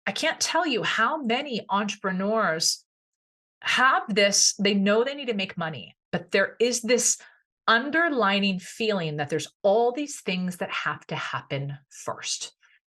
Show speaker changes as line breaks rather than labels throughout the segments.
I can't tell you how many entrepreneurs have this, they know they need to make money, but there is this underlining feeling that there's all these things that have to happen first.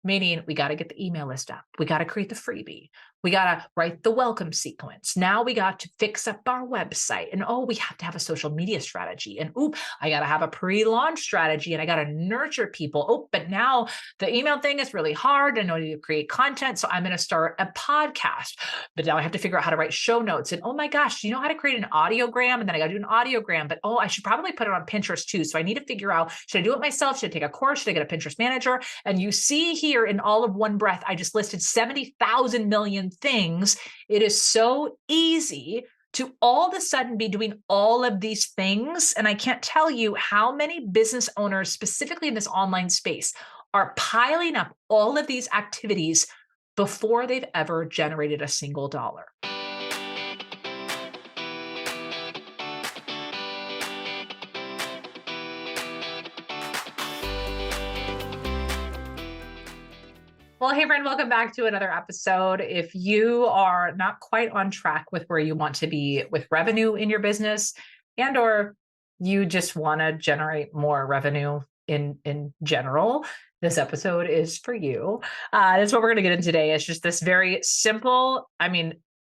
Meaning, we got to get the email list up. We got to create the freebie. We got to write the welcome sequence. Now we got to fix up our website. And oh, we have to have a social media strategy. And oop, I got to have a pre launch strategy and I got to nurture people. Oh, but now the email thing is really hard. I know I need to create content. So I'm going to start a podcast. But now I have to figure out how to write show notes. And oh my gosh, do you know how to create an audiogram? And then I got to do an audiogram. But oh, I should probably put it on Pinterest too. So I need to figure out, should I do it myself? Should I take a course? Should I get a Pinterest manager? And you see here in all of one breath, I just listed 70,000 million things. It is so easy to all of a sudden be doing all of these things. And I can't tell you how many business owners, specifically in this online space, are piling up all of these activities before they've ever generated a single dollar. Well, hey, friend, welcome back to another episode. If you are not quite on track with where you want to be with revenue in your business, and or you just want to generate more revenue in general, this episode is for you. That's what we're going to get into today. It's just this very simple,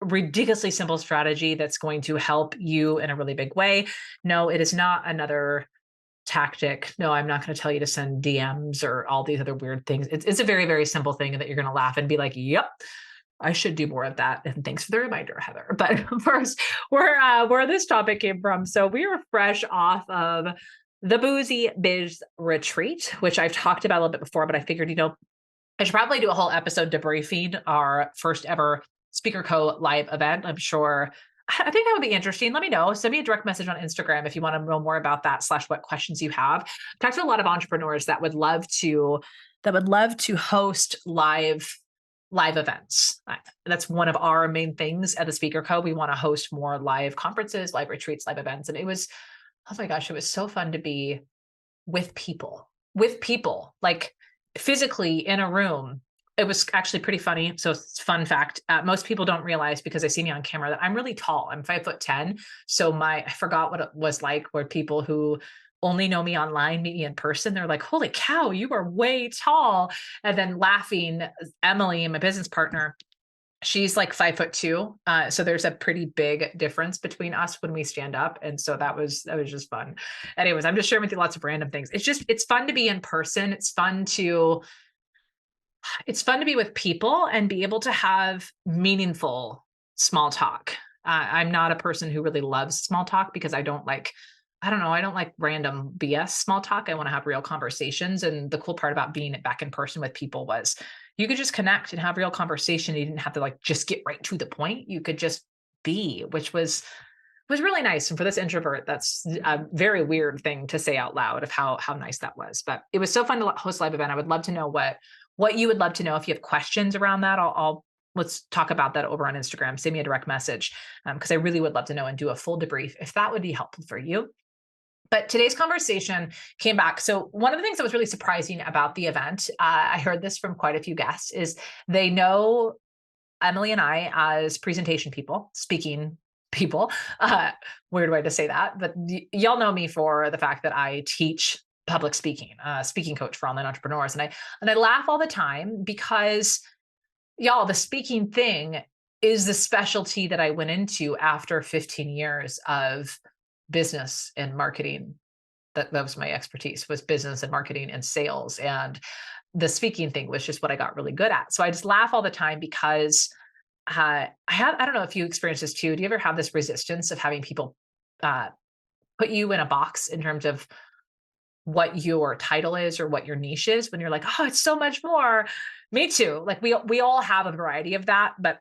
ridiculously simple strategy that's going to help you in a really big way. No, it is not another tactic. No, I'm not going to tell you to send DMs or all these other weird things. It's a very, very simple thing that you're going to laugh and be like, yep, I should do more of that. And thanks for the reminder, Heather. But first, where this topic came from. So we are fresh off of the Boozy Biz Retreat, which I've talked about a little bit before, but I figured, I should probably do a whole episode debriefing our first ever Speaker Co live event. I'm sure I think that would be interesting. Let me know. Send me a direct message on Instagram if you want to know more about that / what questions you have. I've talked to a lot of entrepreneurs that would love to host live events. That's one of our main things at the Speaker Co. We want to host more live conferences, live retreats, live events. And it was, oh my gosh, it was so fun to be with people, like physically in a room. It was actually pretty funny. So fun fact, most people don't realize because they see me on camera that I'm really tall. I'm 5'10". So I forgot what it was like where people who only know me online meet me in person. They're like, holy cow, you are way tall. And then laughing, Emily, my business partner, she's like 5'2". So there's a pretty big difference between us when we stand up. And so that was just fun. Anyways, I'm just sharing with you lots of random things. It's fun to be in person. It's fun to be with people and be able to have meaningful small talk. I'm not a person who really loves small talk because I don't like random BS small talk. I want to have real conversations. And the cool part about being back in person with people was you could just connect and have real conversation. You didn't have to just get right to the point. You could just be, which was really nice. And for this introvert, that's a very weird thing to say out loud of how nice that was. But it was so fun to host a live event. I would love to know what you would love to know. If you have questions around that, let's talk about that over on Instagram. Send me a direct message because I really would love to know and do a full debrief if that would be helpful for you. But today's conversation came back. So one of the things that was really surprising about the event, I heard this from quite a few guests, is they know Emily and I as presentation people, speaking people. Weird way to say that, but y'all know me for the fact that I teach public speaking, speaking coach for online entrepreneurs. And I laugh all the time because y'all, the speaking thing is the specialty that I went into after 15 years of business and marketing. That was my expertise, was business and marketing and sales. And the speaking thing was just what I got really good at. So I just laugh all the time because I don't know if you experience this too. Do you ever have this resistance of having people put you in a box in terms of what your title is or what your niche is when you're like, oh, it's so much more. Me too. Like we all have a variety of that, but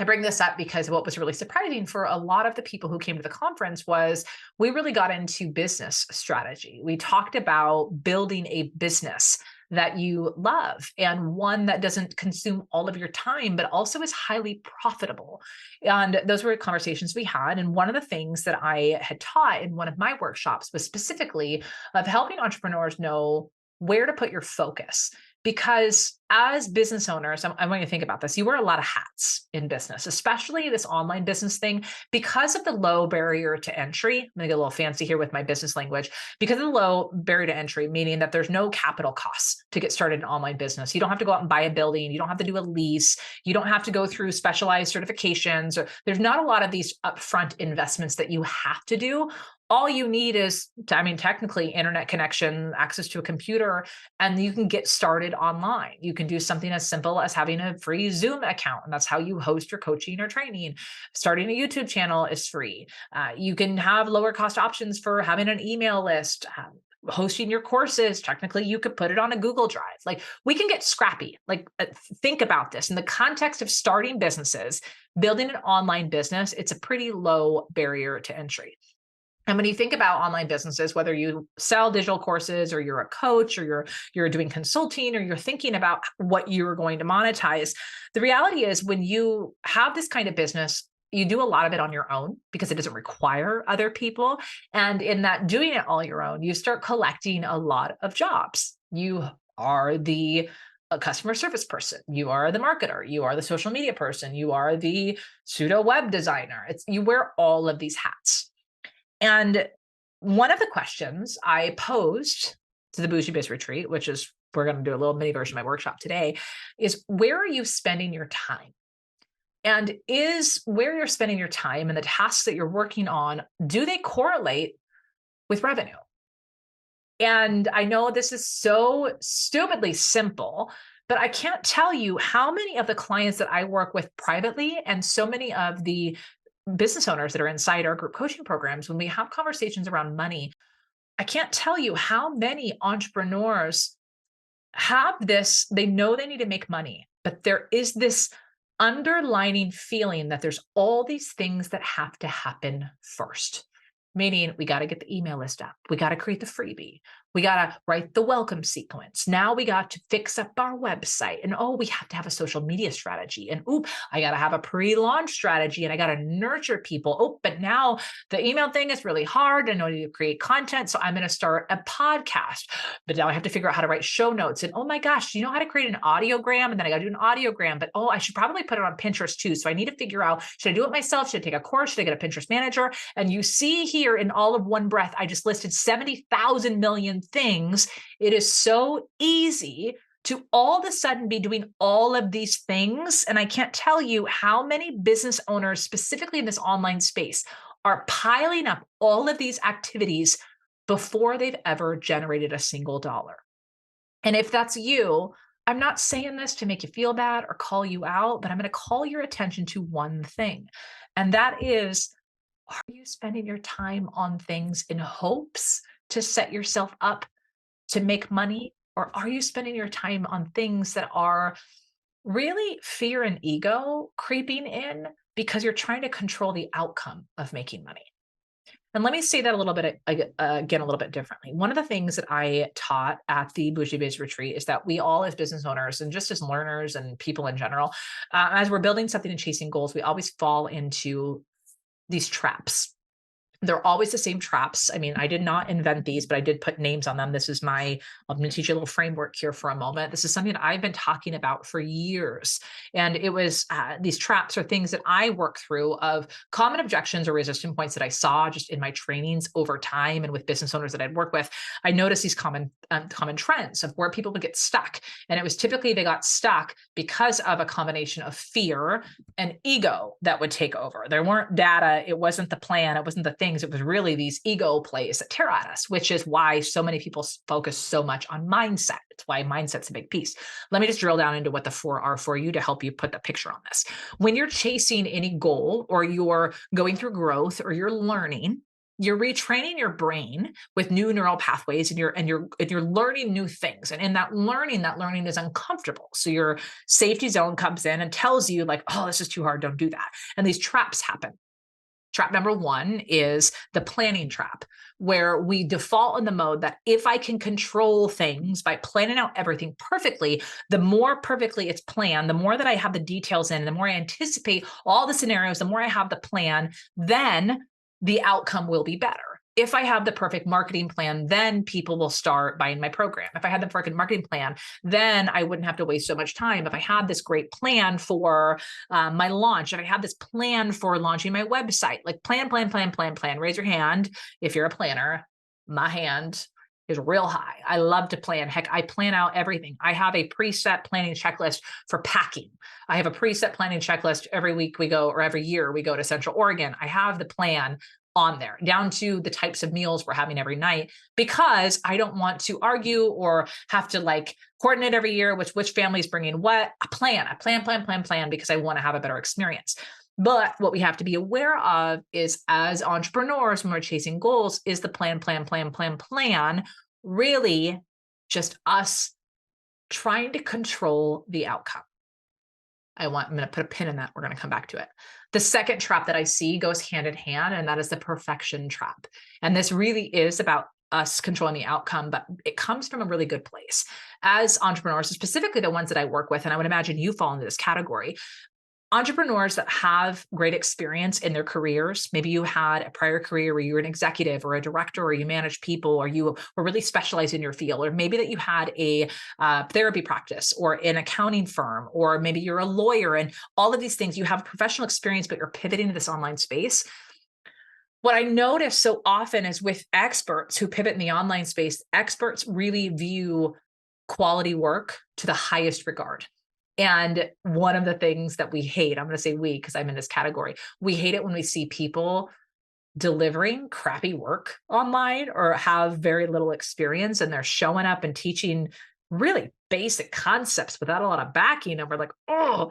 I bring this up because what was really surprising for a lot of the people who came to the conference was we really got into business strategy. We talked about building a business that you love and one that doesn't consume all of your time, but also is highly profitable. And those were conversations we had. And one of the things that I had taught in one of my workshops was specifically of helping entrepreneurs know where to put your focus. Because as business owners, I want you to think about this. You wear a lot of hats in business, especially this online business thing, because of the low barrier to entry. I'm going to get a little fancy here with my business language. Because of the low barrier to entry, meaning that there's no capital costs to get started in online business. You don't have to go out and buy a building. You don't have to do a lease. You don't have to go through specialized certifications. Or there's not a lot of these upfront investments that you have to do. All you need is, technically internet connection, access to a computer, and you can get started online. You can do something as simple as having a free Zoom account, and that's how you host your coaching or training. Starting a YouTube channel is free. You can have lower cost options for having an email list. Hosting your courses, technically you could put it on a Google Drive. Like, we can get scrappy. Think about this in the context of starting businesses, building an online business. It's a pretty low barrier to entry. And when you think about online businesses, whether you sell digital courses or you're a coach or you're doing consulting or you're thinking about what you're going to monetize, the reality is when you have this kind of business, you do a lot of it on your own because it doesn't require other people. And in that doing it all your own, you start collecting a lot of jobs. You are the customer service person. You are the marketer. You are the social media person. You are the pseudo web designer. You wear all of these hats. And one of the questions I posed to the Bougie Biz Retreat, which is, we're going to do a little mini version of my workshop today, is where are you spending your time? And is where you're spending your time and the tasks that you're working on, do they correlate with revenue? And I know this is so stupidly simple, but I can't tell you how many of the clients that I work with privately and so many of the business owners that are inside our group coaching programs, when we have conversations around money, I can't tell you how many entrepreneurs have this. They know they need to make money, but there is this underlining feeling that there's all these things that have to happen first. Meaning, we got to get the email list up. We got to create the freebie. We got to write the welcome sequence. Now we got to fix up our website. And we have to have a social media strategy. And I got to have a pre-launch strategy and I got to nurture people. But now the email thing is really hard. I know I need to create content. So I'm going to start a podcast. But now I have to figure out how to write show notes. And oh my gosh, do you know how to create an audiogram? And then I got to do an audiogram. But I should probably put it on Pinterest too. So I need to figure out, should I do it myself? Should I take a course? Should I get a Pinterest manager? And you see here in all of one breath, I just listed 70,000 million things. It is so easy to all of a sudden be doing all of these things. And I can't tell you how many business owners, specifically in this online space, are piling up all of these activities before they've ever generated a single dollar. And if that's you, I'm not saying this to make you feel bad or call you out, but I'm going to call your attention to one thing. And that is, are you spending your time on things in hopes to set yourself up to make money? Or are you spending your time on things that are really fear and ego creeping in because you're trying to control the outcome of making money? And let me say that a little bit, again, a little bit differently. One of the things that I taught at the Bougie Biz Retreat is that we all, as business owners and just as learners and people in general, as we're building something and chasing goals, we always fall into these traps. They're always the same traps. I mean, I did not invent these, but I did put names on them. I'm going to teach you a little framework here for a moment. This is something that I've been talking about for years. And it was these traps are things that I work through of common objections or resistance points that I saw just in my trainings over time and with business owners that I'd work with. I noticed these common trends of where people would get stuck. And it was typically they got stuck because of a combination of fear and ego that would take over. There weren't data. It wasn't the plan. It wasn't the thing. It was really these ego plays that tear at us, which is why so many people focus so much on mindset. It's why mindset's a big piece. Let me just drill down into what the 4 are for you to help you put the picture on this. When you're chasing any goal or you're going through growth or you're learning, you're retraining your brain with new neural pathways and you're learning new things. And in that learning is uncomfortable. So your safety zone comes in and tells you like, oh, this is too hard. Don't do that. And these traps happen. Trap number 1 is the planning trap, where we default in the mode that if I can control things by planning out everything perfectly, the more perfectly it's planned, the more that I have the details in, the more I anticipate all the scenarios, the more I have the plan, then the outcome will be better. If I have the perfect marketing plan, then people will start buying my program. If I had the perfect marketing plan, then I wouldn't have to waste so much time. If I had this great plan for my launch, if I had this plan for launching my website, like plan, plan, plan, plan, plan, raise your hand if you're a planner. My hand is real high. I love to plan. Heck, I plan out everything. I have a preset planning checklist for packing. I have a preset planning checklist every week we go, or every year we go to Central Oregon. I have the plan on there, down to the types of meals we're having every night, because I don't want to argue or have to like coordinate every year which family is bringing what. I plan, because I want to have a better experience. But what we have to be aware of is, as entrepreneurs, when we're chasing goals, is the plan really just us trying to control the outcome. I'm going to put a pin in that. We're going to come back to it. The second trap that I see goes hand in hand, and that is the perfection trap. And this really is about us controlling the outcome, but it comes from a really good place. As entrepreneurs, specifically the ones that I work with, and I would imagine you fall into this category, entrepreneurs that have great experience in their careers. Maybe you had a prior career where you were an executive or a director, or you managed people, or you were really specialized in your field, or maybe that you had a therapy practice or an accounting firm, or maybe you're a lawyer, and all of these things, you have professional experience, but you're pivoting to this online space. What I notice so often is with experts who pivot in the online space, experts really view quality work to the highest regard. And one of the things that we hate, I'm going to say we, because I'm in this category, we hate it when we see people delivering crappy work online or have very little experience, and they're showing up and teaching really basic concepts without a lot of backing. And we're like, oh.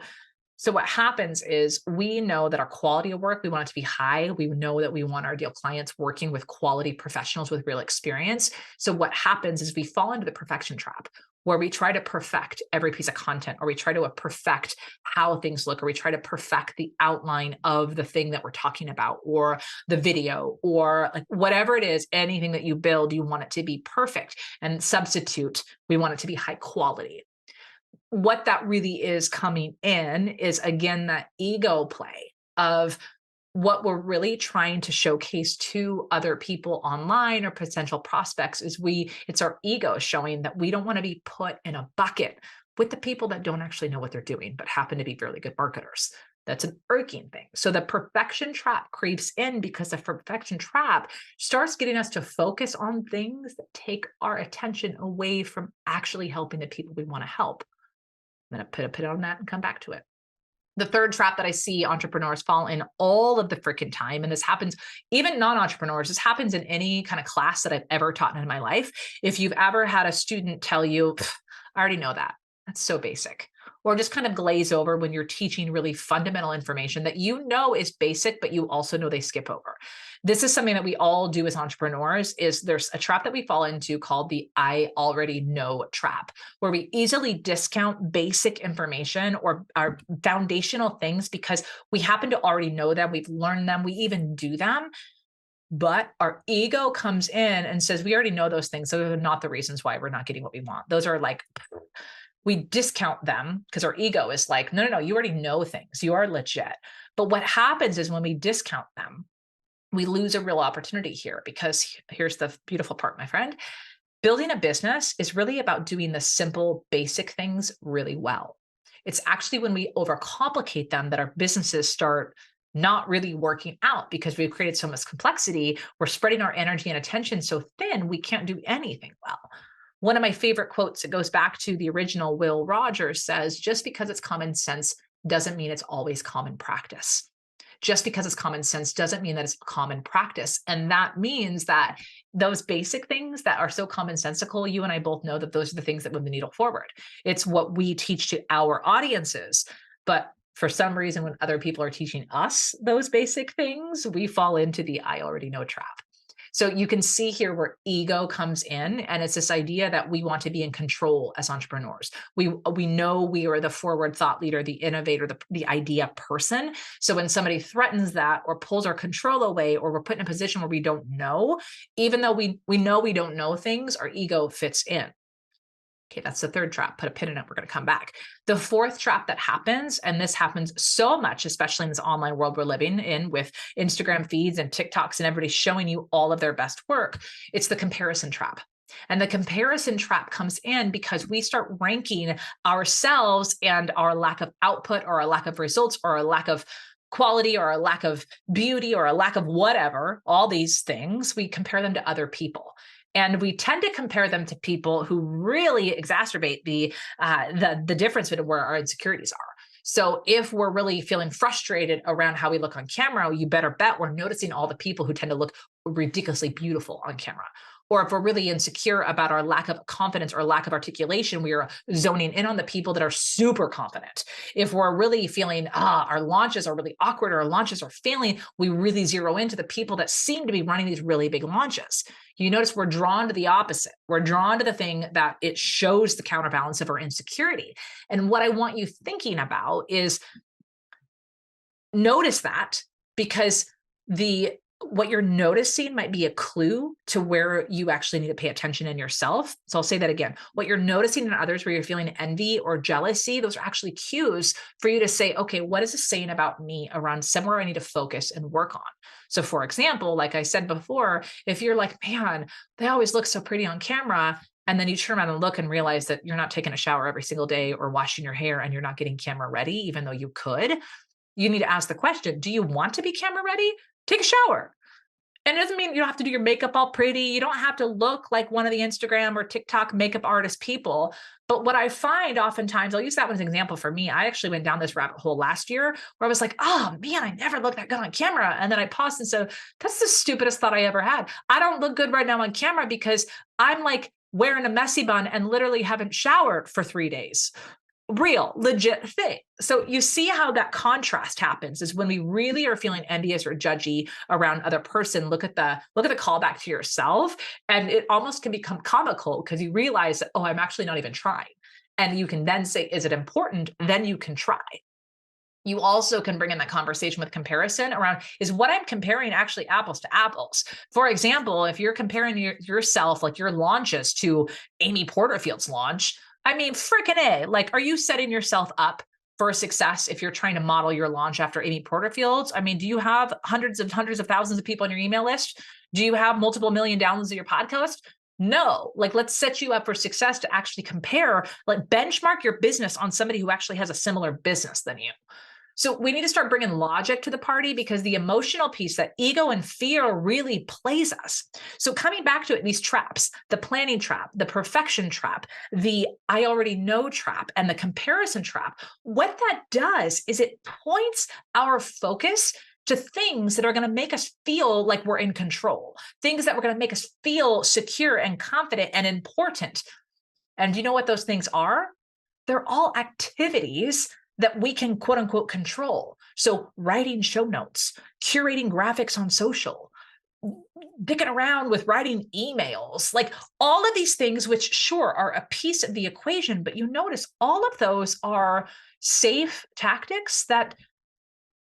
So what happens is, we know that our quality of work, we want it to be high. We know that we want our ideal clients working with quality professionals with real experience. So what happens is we fall into the perfection trap, where we try to perfect every piece of content, or we try to perfect how things look, or we try to perfect the outline of the thing that we're talking about, or the video, or like whatever it is, anything that you build, you want it to be perfect. And substitute, we want it to be high quality. What that really is coming in is, again, that ego play of what we're really trying to showcase to other people online or potential prospects is it's our ego showing that we don't want to be put in a bucket with the people that don't actually know what they're doing, but happen to be really good marketers. That's an irking thing. So the perfection trap creeps in, because the perfection trap starts getting us to focus on things that take our attention away from actually helping the people we want to help. I'm going to put a pin on that and come back to it. The third trap that I see entrepreneurs fall in all of the freaking time, and this happens even non-entrepreneurs, this happens in any kind of class that I've ever taught in my life. If you've ever had a student tell you, I already know that, that's so basic, or just kind of glaze over when you're teaching really fundamental information that you know is basic, but you also know they skip over. This is something that we all do as entrepreneurs. Is there's a trap that we fall into called the I already know trap, where we easily discount basic information or our foundational things because we happen to already know them, we've learned them, we even do them. But our ego comes in and says, we already know those things. So those are not the reasons why we're not getting what we want. Those are like, we discount them because our ego is like, no, you already know things. You are legit. But what happens is, when we discount them, we lose a real opportunity here, because here's the beautiful part, my friend. Building a business is really about doing the simple, basic things really well. It's actually when we overcomplicate them that our businesses start not really working out, because we've created so much complexity. We're spreading our energy and attention so thin, we can't do anything well. One of my favorite quotes, it goes back to the original Will Rogers, says, just because it's common sense doesn't mean it's always common practice. Just because it's common sense doesn't mean that it's common practice. And that means that those basic things that are so commonsensical, you and I both know that those are the things that move the needle forward. It's what we teach to our audiences. But for some reason, when other people are teaching us those basic things, we fall into the I already know trap. So you can see here where ego comes in, and it's this idea that we want to be in control as entrepreneurs. We know we are the forward thought leader, the innovator, the idea person. So when somebody threatens that or pulls our control away, or we're put in a position where we don't know, even though we know we don't know things, our ego fits in. Okay, that's the third trap. Put a pin in it. We're going to come back. The fourth trap that happens, and this happens so much, especially in this online world we're living in with Instagram feeds and TikToks and everybody showing you all of their best work, it's the comparison trap. And the comparison trap comes in because we start ranking ourselves and our lack of output or our lack of results or our lack of quality or a lack of beauty or a lack of whatever, all these things, we compare them to other people. And we tend to compare them to people who really exacerbate the difference between where our insecurities are. So if we're really feeling frustrated around how we look on camera, you better bet we're noticing all the people who tend to look ridiculously beautiful on camera. Or if we're really insecure about our lack of confidence or lack of articulation, we are zoning in on the people that are super confident. If we're really feeling, our launches are really awkward or our launches are failing, we really zero into the people that seem to be running these really big launches. You notice we're drawn to the opposite. We're drawn to the thing that it shows the counterbalance of our insecurity. And what I want you thinking about is notice that, because what you're noticing might be a clue to where you actually need to pay attention in yourself. So I'll say that again. What you're noticing in others where you're feeling envy or jealousy, those are actually cues for you to say, okay, what is this saying about me around somewhere I need to focus and work on? So for example, like I said before, if you're like, man, they always look so pretty on camera, and then you turn around and look and realize that you're not taking a shower every single day or washing your hair and you're not getting camera ready, even though you could, you need to ask the question, do you want to be camera ready? Take a shower. And it doesn't mean you don't have to do your makeup all pretty. You don't have to look like one of the Instagram or TikTok makeup artist people. But what I find oftentimes, I'll use that one as an example for me. I actually went down this rabbit hole last year where I was like, oh man, I never looked that good on camera. And then I paused and said, that's the stupidest thought I ever had. I don't look good right now on camera because I'm like wearing a messy bun and literally haven't showered for 3 days. Real, legit thing. So you see how that contrast happens is when we really are feeling envious or judgy around other person, look at the callback to yourself. And it almost can become comical because you realize that, oh, I'm actually not even trying. And you can then say, is it important? Then you can try. You also can bring in that conversation with comparison around, is what I'm comparing actually apples to apples? For example, if you're comparing yourself, like your launches to Amy Porterfield's launch, I mean, freaking A, like, are you setting yourself up for success if you're trying to model your launch after Amy Porterfield's? I mean, do you have hundreds of thousands of people on your email list? Do you have multiple million downloads of your podcast? No, like, let's set you up for success to actually compare, like benchmark your business on somebody who actually has a similar business than you. So we need to start bringing logic to the party because the emotional piece, that ego and fear really plays us. So coming back to it, these traps, the planning trap, the perfection trap, the I already know trap, and the comparison trap, what that does is it points our focus to things that are going to make us feel like we're in control, things that were going to make us feel secure and confident and important. And do you know what those things are? They're all activities that we can quote unquote control. So writing show notes, curating graphics on social, dicking around with writing emails, like all of these things, which sure are a piece of the equation, but you notice all of those are safe tactics that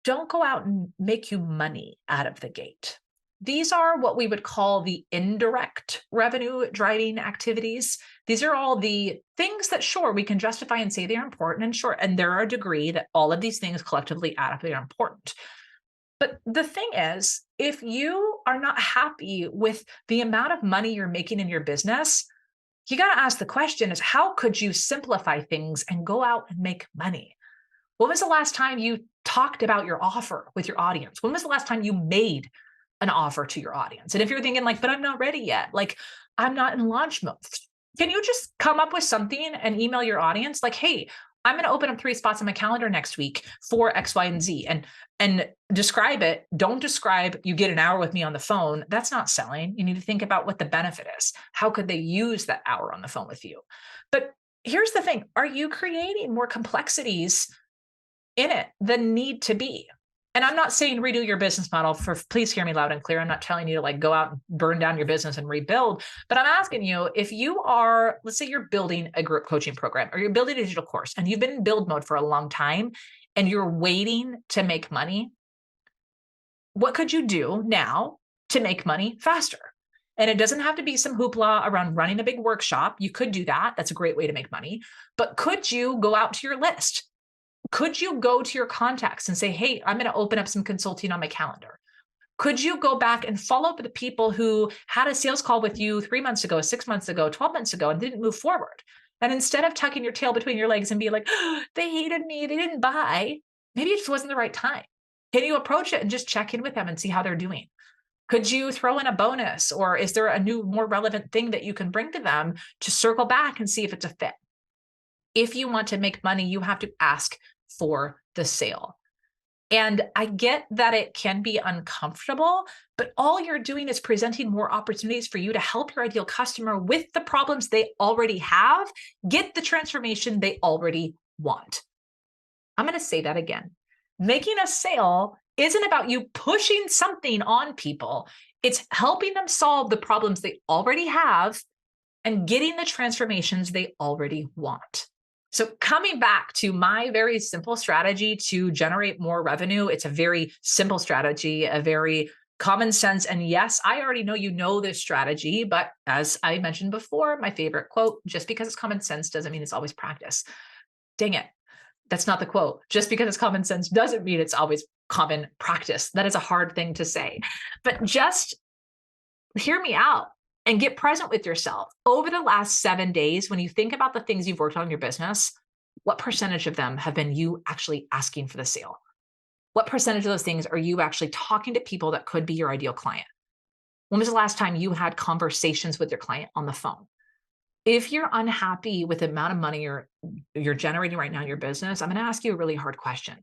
don't go out and make you money out of the gate. These are what we would call the indirect revenue driving activities. These are all the things that, sure, we can justify and say they're important, and sure, and there are a degree that all of these things collectively add up, they're important. But the thing is, if you are not happy with the amount of money you're making in your business, you got to ask the question is, how could you simplify things and go out and make money? When was the last time you talked about your offer with your audience? When was the last time you made an offer to your audience? And if you're thinking like, but I'm not ready yet, like I'm not in launch mode, can you just come up with something and email your audience like, hey, I'm going to open up 3 spots on my calendar next week for X, Y, and Z, and describe it. Don't describe you get an hour with me on the phone. That's not selling. You need to think about what the benefit is. How could they use that hour on the phone with you? But here's the thing. Are you creating more complexities in it than need to be? And I'm not saying redo your business model, please hear me loud and clear. I'm not telling you to like go out and burn down your business and rebuild, but I'm asking you, if you are, let's say you're building a group coaching program or you're building a digital course and you've been in build mode for a long time and you're waiting to make money, what could you do now to make money faster? And it doesn't have to be some hoopla around running a big workshop. You could do that. That's a great way to make money. But could you go out to your list? Could you go to your contacts and say, hey, I'm going to open up some consulting on my calendar? Could you go back and follow up with the people who had a sales call with you 3 months ago, 6 months ago, 12 months ago, and didn't move forward? And instead of tucking your tail between your legs and be like, oh, they hated me, they didn't buy, maybe it just wasn't the right time. Can you approach it and just check in with them and see how they're doing? Could you throw in a bonus, or is there a new, more relevant thing that you can bring to them to circle back and see if it's a fit? If you want to make money, you have to ask for the sale. And I get that it can be uncomfortable, but all you're doing is presenting more opportunities for you to help your ideal customer with the problems they already have, get the transformation they already want. I'm going to say that again. Making a sale isn't about you pushing something on people. It's helping them solve the problems they already have and getting the transformations they already want. So coming back to my very simple strategy to generate more revenue, it's a very simple strategy, a very common sense. And yes, I already know you know this strategy, but as I mentioned before, my favorite quote, just because it's common sense doesn't mean it's always practice. Dang it. That's not the quote. Just because it's common sense doesn't mean it's always common practice. That is a hard thing to say, but just hear me out and get present with yourself. Over the last 7 days, when you think about the things you've worked on in your business, what percentage of them have been you actually asking for the sale? What percentage of those things are you actually talking to people that could be your ideal client? When was the last time you had conversations with your client on the phone? If you're unhappy with the amount of money you're generating right now in your business, I'm going to ask you a really hard question.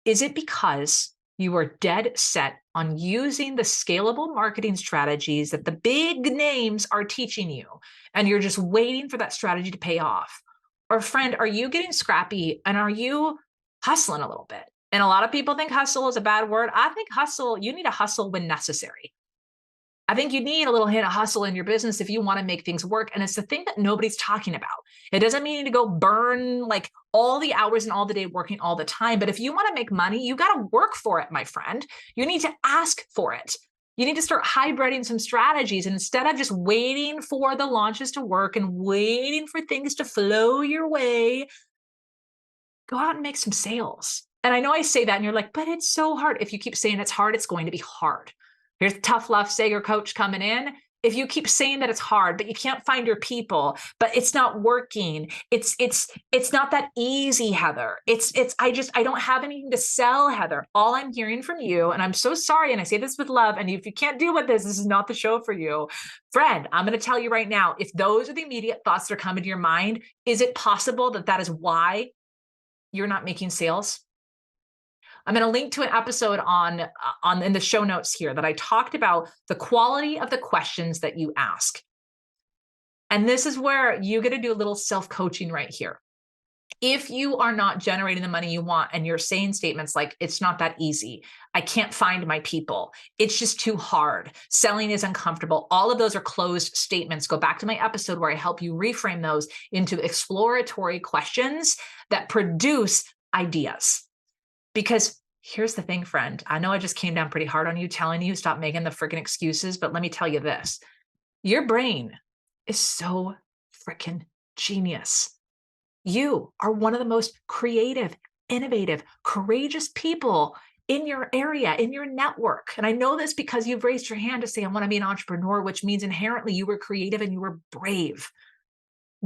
Is it because you are dead set on using the scalable marketing strategies that the big names are teaching you, and you're just waiting for that strategy to pay off? Or friend, are you getting scrappy and are you hustling a little bit? And a lot of people think hustle is a bad word. I think hustle, you need to hustle when necessary. I think you need a little hint of hustle in your business if you want to make things work. And it's the thing that nobody's talking about. It doesn't mean you need to go burn like all the hours and all the day working all the time. But if you want to make money, you got to work for it, my friend. You need to ask for it. You need to start hybriding some strategies. And instead of just waiting for the launches to work and waiting for things to flow your way, go out and make some sales. And I know I say that and you're like, but it's so hard. If you keep saying it's hard, it's going to be hard. Here's Tough Love Sager coach coming in. If you keep saying that it's hard, but you can't find your people, but it's not working, it's not that easy, Heather. I don't have anything to sell, Heather. All I'm hearing from you, and I'm so sorry, and I say this with love, and if you can't deal with this is not the show for you. Friend, I'm going to tell you right now, if those are the immediate thoughts that are coming to your mind, is it possible that that is why you're not making sales? I'm going to link to an episode on in the show notes here that I talked about the quality of the questions that you ask. And this is where you get to do a little self-coaching right here. If you are not generating the money you want and you're saying statements like, it's not that easy, I can't find my people, it's just too hard, selling is uncomfortable, all of those are closed statements. Go back to my episode where I help you reframe those into exploratory questions that produce ideas. Because here's the thing, friend. I know I just came down pretty hard on you, telling you stop making the freaking excuses, but let me tell you this. Your brain is so freaking genius. You are one of the most creative, innovative, courageous people in your area, in your network. And I know this because you've raised your hand to say, I want to be an entrepreneur, which means inherently you were creative and you were brave.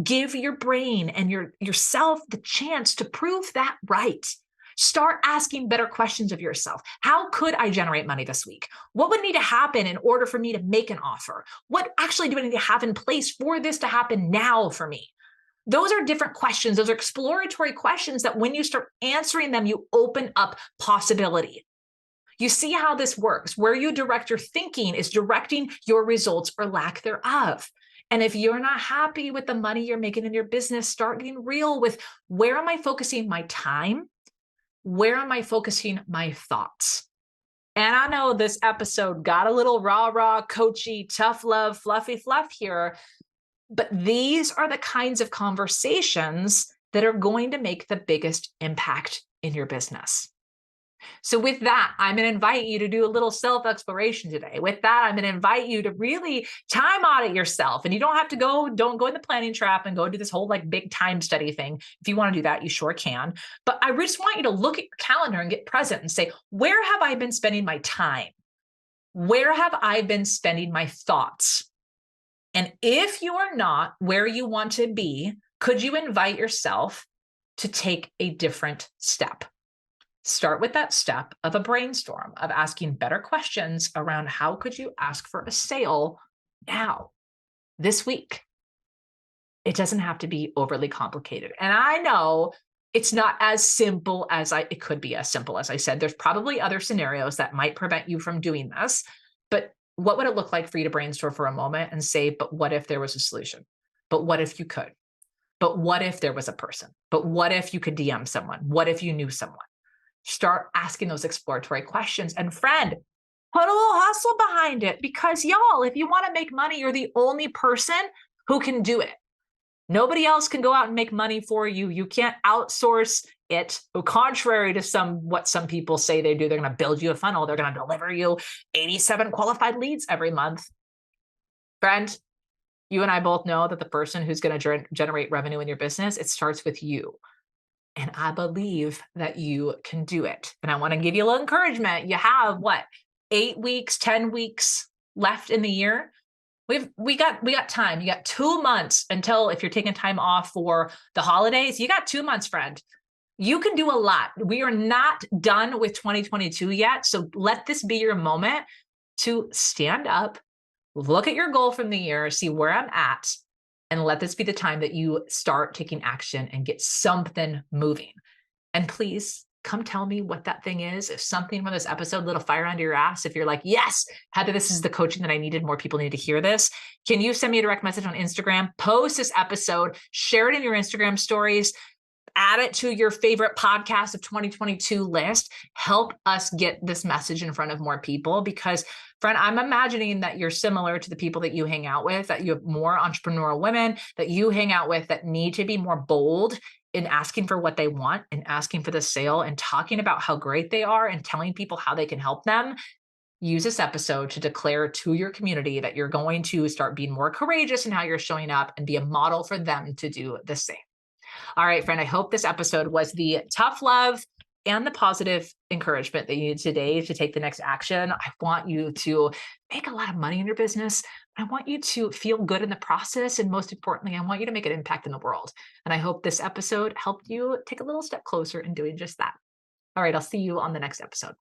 Give your brain and yourself the chance to prove that right. Start asking better questions of yourself. How could I generate money this week? What would need to happen in order for me to make an offer? What actually do I need to have in place for this to happen now for me? Those are different questions. Those are exploratory questions that when you start answering them, you open up possibility. You see how this works. Where you direct your thinking is directing your results or lack thereof. And if you're not happy with the money you're making in your business, start getting real with where am I focusing my time? Where am I focusing my thoughts? And I know this episode got a little rah-rah, coachy, tough love, fluffy fluff here, but these are the kinds of conversations that are going to make the biggest impact in your business. So with that, I'm going to invite you to do a little self-exploration today. With that, I'm going to invite you to really time audit yourself. And you don't have to don't go in the planning trap and go do this whole like big time study thing. If you want to do that, you sure can. But I just want you to look at your calendar and get present and say, where have I been spending my time? Where have I been spending my thoughts? And if you are not where you want to be, could you invite yourself to take a different step? Start with that step of a brainstorm, of asking better questions around how could you ask for a sale now, this week. It doesn't have to be overly complicated. And I know it's not as simple as it could be as simple as I said. There's probably other scenarios that might prevent you from doing this, but what would it look like for you to brainstorm for a moment and say, but what if there was a solution? But what if you could? But what if there was a person? But what if you could DM someone? What if you knew someone? Start asking those exploratory questions. And friend, put a little hustle behind it, because y'all, if you want to make money, you're the only person who can do it. Nobody else can go out and make money for you. You can't outsource it. Contrary to what some people say they do, they're going to build you a funnel. They're going to deliver you 87 qualified leads every month. Friend, you and I both know that the person who's going to generate revenue in your business, it starts with you. And I believe that you can do it. And I want to give you a little encouragement. You have what, 8 weeks, 10 weeks left in the year. We got time. You got 2 months until, if you're taking time off for the holidays, you got 2 months, friend. You can do a lot. We are not done with 2022 yet. So let this be your moment to stand up, look at your goal from the year, see where I'm at, and let this be the time that you start taking action and get something moving. And please come tell me what that thing is. If something from this episode lit a fire under your ass, if you're like, yes, Heather, this is the coaching that I needed, more people need to hear this, can you send me a direct message on Instagram, post this episode, share it in your Instagram stories, add it to your favorite podcast of 2022 list, help us get this message in front of more people. Because friend, I'm imagining that you're similar to the people that you hang out with, that you have more entrepreneurial women that you hang out with that need to be more bold in asking for what they want and asking for the sale and talking about how great they are and telling people how they can help them. Use this episode to declare to your community that you're going to start being more courageous in how you're showing up and be a model for them to do the same. All right, friend, I hope this episode was the tough love and the positive encouragement that you need today to take the next action. I want you to make a lot of money in your business. I want you to feel good in the process. And most importantly, I want you to make an impact in the world. And I hope this episode helped you take a little step closer in doing just that. All right, I'll see you on the next episode.